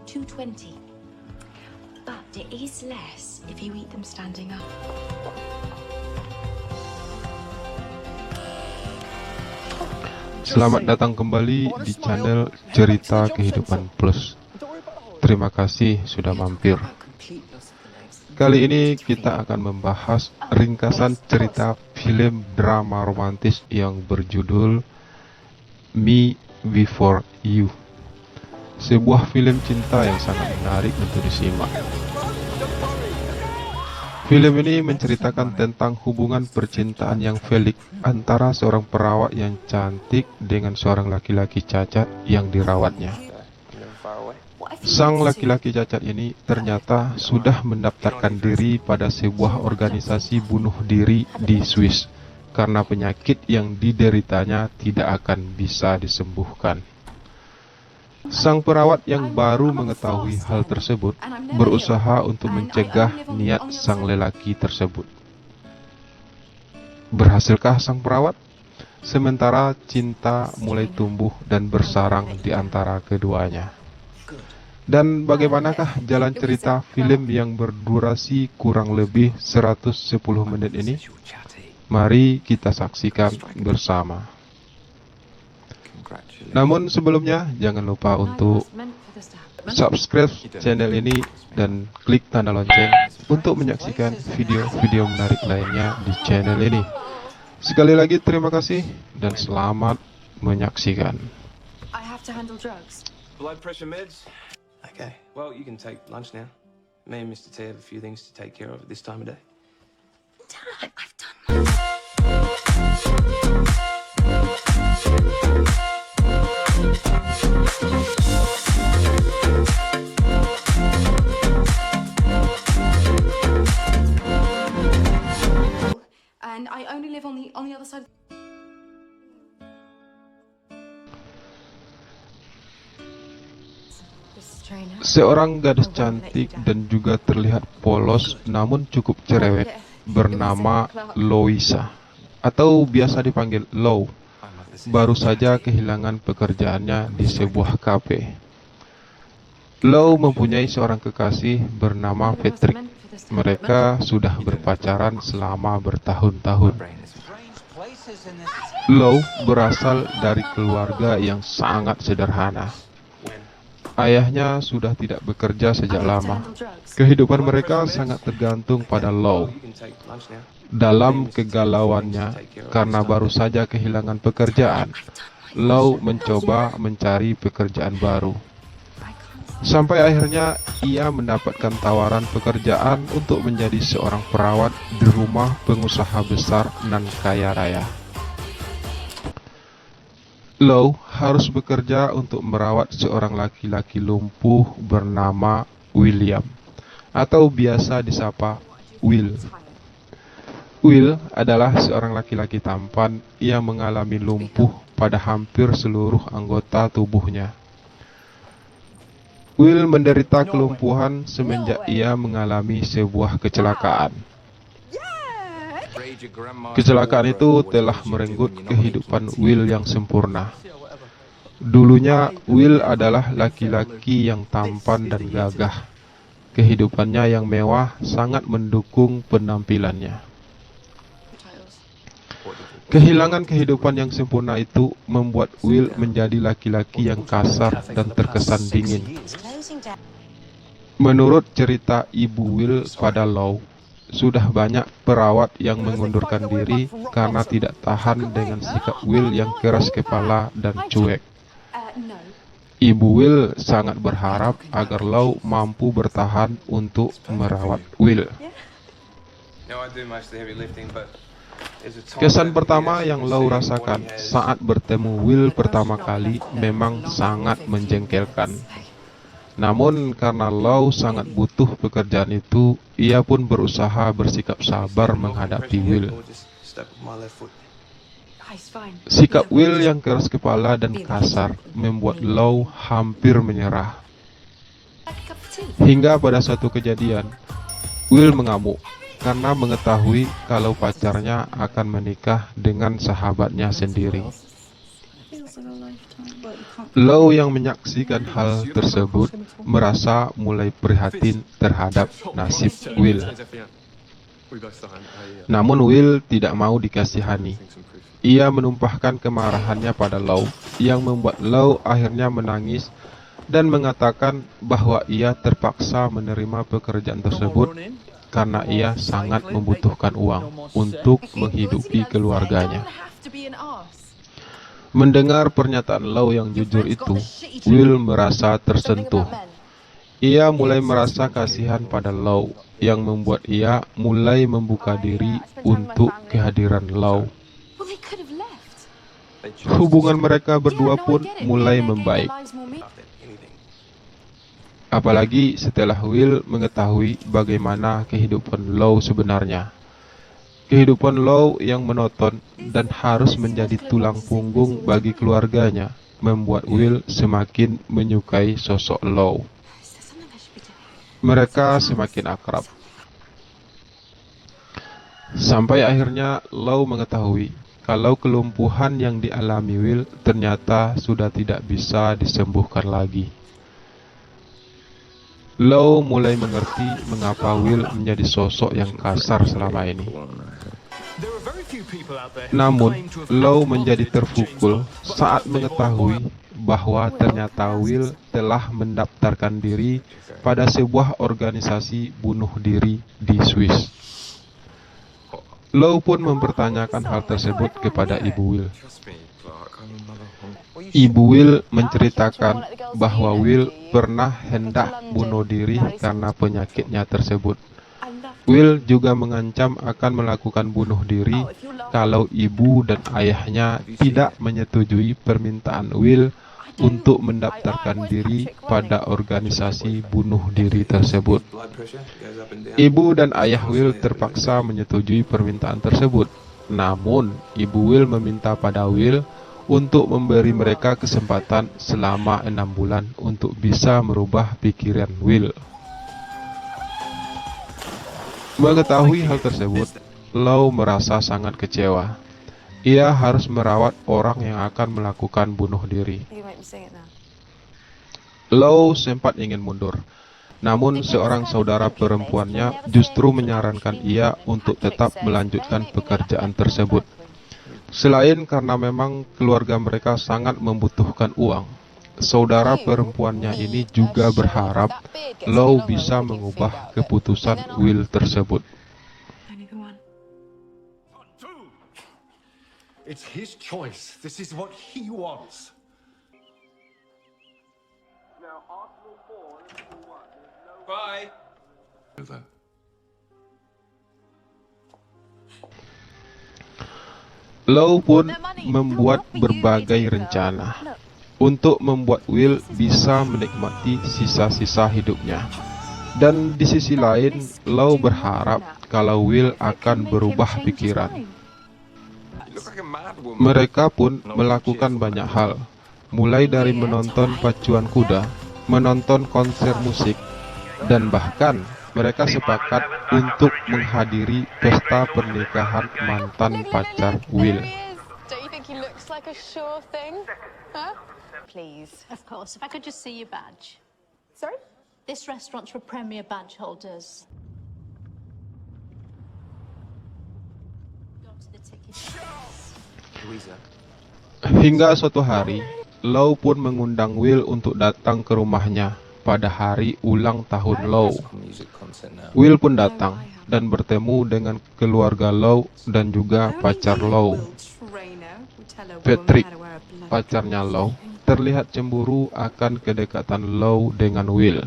220. But it is less if you eat them standing up. Selamat datang kembali di channel Cerita Kehidupan Plus. Terima kasih sudah mampir. Kali ini kita akan membahas ringkasan cerita film drama romantis yang berjudul Me Before You. Sebuah film cinta yang sangat menarik untuk disimak. Film ini menceritakan tentang hubungan percintaan yang pelik antara seorang perawat yang cantik dengan seorang laki-laki cacat yang dirawatnya. Sang laki-laki cacat ini ternyata sudah mendaftarkan diri pada sebuah organisasi bunuh diri di Swiss karena penyakit yang dideritanya tidak akan bisa disembuhkan. Sang perawat yang baru mengetahui hal tersebut berusaha untuk mencegah niat sang lelaki tersebut. Berhasilkah sang perawat? Sementara cinta mulai tumbuh dan bersarang di antara keduanya. Dan bagaimanakah jalan cerita film yang berdurasi kurang lebih 110 menit ini? Mari kita saksikan bersama. Namun sebelumnya jangan lupa untuk subscribe channel ini dan klik tanda lonceng untuk menyaksikan video-video menarik lainnya di channel ini. Sekali lagi terima kasih dan selamat menyaksikan. I have to handle drugs. Blood pressure meds? Okay. Well, you can take lunch now. Me and Mr. T have a few things to take care of at this time of day. Dad, I've done my... And I only live on the other side. Seorang gadis cantik dan juga terlihat polos namun cukup cerewet bernama Louisa atau biasa dipanggil Lou baru saja kehilangan pekerjaannya di sebuah kafe. Lou mempunyai seorang kekasih bernama Patrick. Mereka sudah berpacaran selama bertahun-tahun. Lou berasal dari keluarga yang sangat sederhana. Ayahnya sudah tidak bekerja sejak lama. Kehidupan mereka sangat tergantung pada Lou. Dalam kegalauannya, karena baru saja kehilangan pekerjaan, Lou mencoba mencari pekerjaan baru. Sampai akhirnya ia mendapatkan tawaran pekerjaan untuk menjadi seorang perawat di rumah pengusaha besar dan kaya raya. Lou harus bekerja untuk merawat seorang laki-laki lumpuh bernama William, atau biasa disapa Will. Will adalah seorang laki-laki tampan yang mengalami lumpuh pada hampir seluruh anggota tubuhnya. Will menderita kelumpuhan semenjak ia mengalami sebuah kecelakaan. Kecelakaan itu telah merenggut kehidupan Will yang sempurna. Dulunya Will adalah laki-laki yang tampan dan gagah. Kehidupannya yang mewah sangat mendukung penampilannya. Kehilangan kehidupan yang sempurna itu membuat Will menjadi laki-laki yang kasar dan terkesan dingin. Menurut cerita ibu Will pada Lou, sudah banyak perawat yang mengundurkan diri karena tidak tahan dengan sikap Will yang keras kepala dan cuek. Ibu Will sangat berharap agar Lou mampu bertahan untuk merawat Will. Kesan pertama yang Lou rasakan saat bertemu Will pertama kali memang sangat menjengkelkan. Namun karena Lou sangat butuh pekerjaan itu, ia pun berusaha bersikap sabar menghadapi Will. Sikap Will yang keras kepala dan kasar membuat Lou hampir menyerah. Hingga pada suatu kejadian, Will mengamuk karena mengetahui kalau pacarnya akan menikah dengan sahabatnya sendiri. Low yang menyaksikan hal tersebut merasa mulai prihatin terhadap nasib Will. Namun Will tidak mau dikasihani. Ia menumpahkan kemarahannya pada Low, yang membuat Low akhirnya menangis dan mengatakan bahwa ia terpaksa menerima pekerjaan tersebut karena ia sangat membutuhkan uang untuk menghidupi keluarganya. Mendengar pernyataan Low yang jujur itu, Will merasa tersentuh. Ia mulai merasa kasihan pada Low, yang membuat ia mulai membuka diri untuk kehadiran Low. Hubungan mereka berdua pun mulai membaik. Apalagi setelah Will mengetahui bagaimana kehidupan Low sebenarnya. Kehidupan Low yang monoton dan harus menjadi tulang punggung bagi keluarganya membuat Will semakin menyukai sosok Low. Mereka semakin akrab. Sampai akhirnya Low mengetahui kalau kelumpuhan yang dialami Will ternyata sudah tidak bisa disembuhkan lagi. Low mulai mengerti mengapa Will menjadi sosok yang kasar selama ini. Namun, Low menjadi terpukul saat mengetahui bahwa ternyata Will telah mendaftarkan diri pada sebuah organisasi bunuh diri di Swiss. Low pun mempertanyakan hal tersebut kepada ibu Will. Ibu Will menceritakan bahwa Will pernah hendak bunuh diri karena penyakitnya tersebut. Will juga mengancam akan melakukan bunuh diri kalau ibu dan ayahnya tidak menyetujui permintaan Will untuk mendaftarkan diri pada organisasi bunuh diri tersebut. Ibu dan ayah Will terpaksa menyetujui permintaan tersebut. Namun, ibu Will meminta pada Will untuk memberi mereka kesempatan selama 6 bulan untuk bisa merubah pikiran Will. Mengetahui hal tersebut, Low merasa sangat kecewa. Ia harus merawat orang yang akan melakukan bunuh diri. Low sempat ingin mundur, namun seorang saudara perempuannya justru menyarankan ia untuk tetap melanjutkan pekerjaan tersebut. Selain karena memang keluarga mereka sangat membutuhkan uang, saudara perempuannya ini juga berharap Low bisa mengubah keputusan Will tersebut. It's his choice. This is what he wants. Bye. Low pun membuat berbagai rencana untuk membuat Will bisa menikmati sisa-sisa hidupnya. Dan di sisi lain, Low berharap kalau Will akan berubah pikiran. Mereka pun melakukan banyak hal, mulai dari menonton pacuan kuda, menonton konser musik, dan bahkan mereka sepakat untuk menghadiri pesta pernikahan mantan pacar Will. Please. Of course. If I could just see your badge. Sorry? This restaurant's for premier badge holders. Go to the ticket. Hingga suatu hari, Low pun mengundang Will untuk datang ke rumahnya pada hari ulang tahun Low. Will pun datang dan bertemu dengan keluarga Low dan juga pacar Low. Patrick, pacarnya Low, terlihat cemburu akan kedekatan Low dengan Will.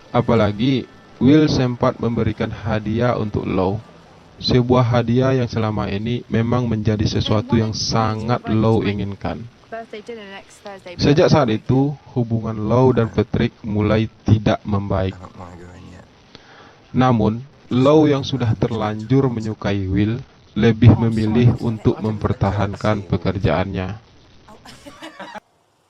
Apalagi, Will sempat memberikan hadiah untuk Low. Sebuah hadiah yang selama ini memang menjadi sesuatu yang sangat Low inginkan. Sejak saat itu, hubungan Low dan Patrick mulai tidak membaik. Namun, Low yang sudah terlanjur menyukai Will lebih memilih untuk mempertahankan pekerjaannya.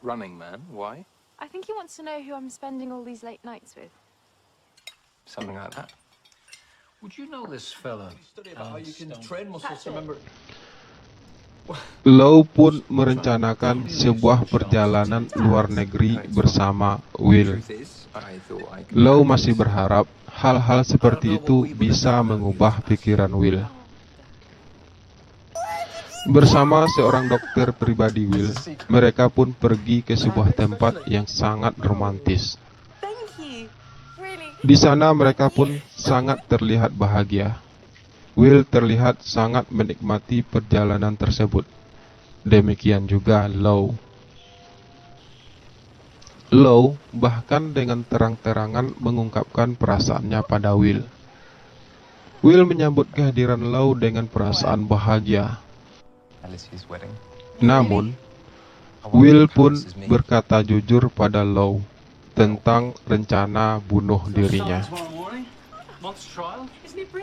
Running man, why? I think he wants to know who I'm spending all these late nights with. Something like that. Would you know this fella? You can train muscles to remember. Lau pun merencanakan sebuah perjalanan luar negeri bersama Will. Lau masih berharap hal-hal seperti itu bisa mengubah pikiran Will. Bersama seorang dokter pribadi Will, mereka pun pergi ke sebuah tempat yang sangat romantis. Di sana mereka pun sangat terlihat bahagia. Will terlihat sangat menikmati perjalanan tersebut. Demikian juga Lau. Lau bahkan dengan terang-terangan mengungkapkan perasaannya pada Will. Will menyambut kehadiran Lau dengan perasaan bahagia. Namun, Will pun berkata jujur pada Lau tentang rencana bunuh dirinya.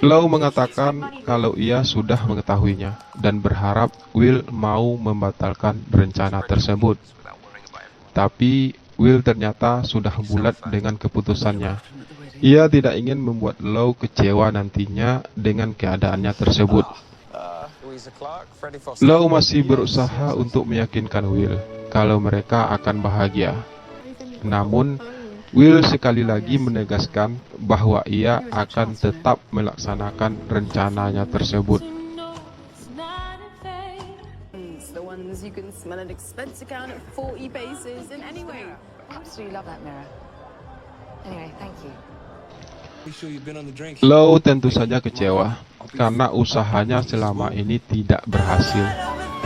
Lau mengatakan kalau ia sudah mengetahuinya dan berharap Will mau membatalkan rencana tersebut. Tapi Will ternyata sudah bulat dengan keputusannya. Ia tidak ingin membuat Lau kecewa nantinya dengan keadaannya tersebut. Lau masih berusaha untuk meyakinkan Will kalau mereka akan bahagia. Namun, Will sekali lagi menegaskan bahwa ia akan tetap melaksanakan rencananya tersebut. The ones you can smell an expense account at 40 paces. And anyway, absolutely love that mirror. Anyway, thank you. Lau tentu saja kecewa karena usahanya selama ini tidak berhasil.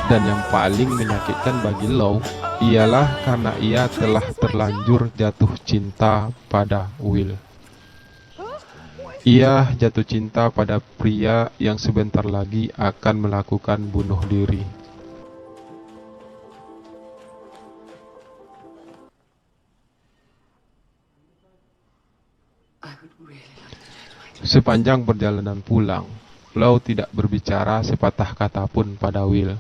Dan yang paling menyakitkan bagi Lau ialah karena ia telah terlanjur jatuh cinta pada Will. Ia jatuh cinta pada pria yang sebentar lagi akan melakukan bunuh diri. Sepanjang perjalanan pulang, Lau tidak berbicara sepatah kata pun pada Will.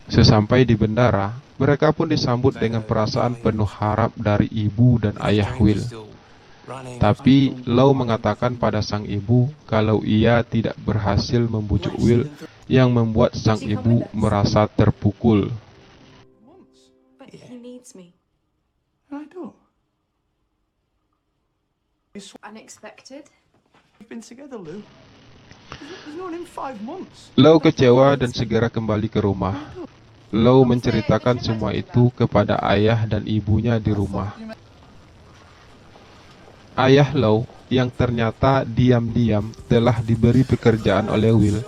Sesampai di bandara, mereka pun disambut dengan perasaan penuh harap dari ibu dan ayah Will. Tapi Lau mengatakan pada sang ibu kalau ia tidak berhasil membujuk Will, yang membuat sang ibu merasa terpukul. But he needs me. I don't. Unexpected? We've been together, Lou. We've known him 5 months. Lau kecewa dan segera kembali ke rumah. Lau menceritakan semua itu kepada ayah dan ibunya di rumah. Ayah Lau, yang ternyata diam-diam telah diberi pekerjaan oleh Will,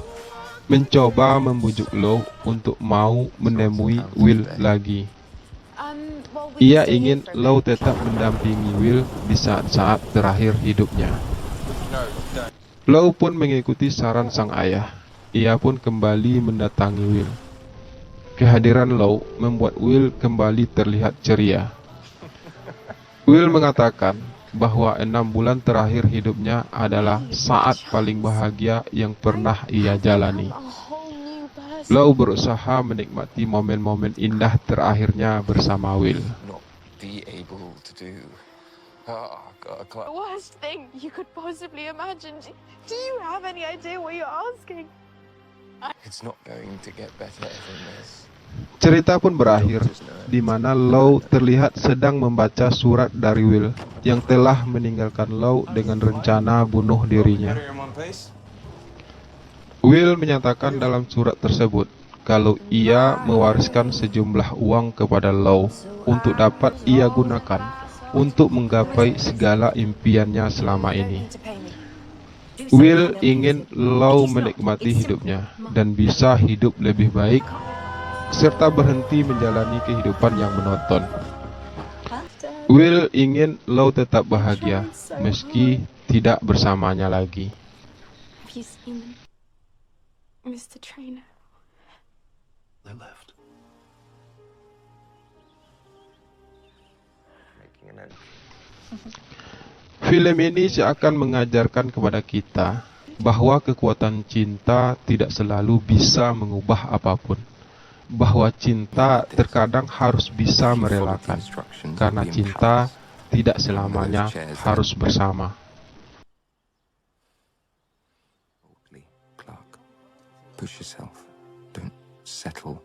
mencoba membujuk Lau untuk mau menemui Will lagi. Ia ingin Lau tetap mendampingi Will di saat-saat terakhir hidupnya. Lau pun mengikuti saran sang ayah. Ia pun kembali mendatangi Will. Kehadiran Lau membuat Will kembali terlihat ceria. Will mengatakan bahwa 6 bulan terakhir hidupnya adalah saat paling bahagia yang pernah ia jalani. Lau berusaha menikmati momen-momen indah terakhirnya bersama Will. The worst thing you could possibly imagine. Do you have any idea what you're asking? It's not going to get better than this. Cerita pun berakhir, di mana Lau terlihat sedang membaca surat dari Will yang telah meninggalkan Lau dengan rencana bunuh dirinya. Will menyatakan dalam surat tersebut kalau ia mewariskan sejumlah uang kepada Lau untuk dapat ia gunakan untuk menggapai segala impiannya selama ini. Will ingin Lau menikmati hidupnya dan bisa hidup lebih baik, serta berhenti menjalani kehidupan yang monoton. Will ingin Lau tetap bahagia meski tidak bersamanya lagi. Have you seen them? Mr. Trainer. They left. Making an end. Film ini seakan mengajarkan kepada kita bahwa kekuatan cinta tidak selalu bisa mengubah apapun. Bahwa cinta terkadang harus bisa merelakan, karena cinta tidak selamanya harus bersama. Clark, push yourself. Don't settle.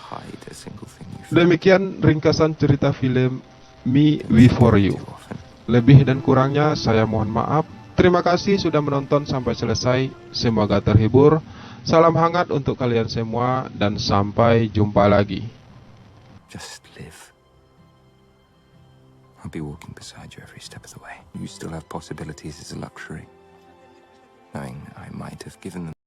Hide a single thing you feel Demikian ringkasan cerita film Me Before You. too often. Lebih dan kurangnya saya mohon maaf. Terima kasih sudah menonton sampai selesai. Semoga terhibur. Salam hangat untuk kalian semua dan sampai jumpa lagi. Just live. I'll be walking beside you every step of the way. You still have possibilities as a luxury, knowing I might have given them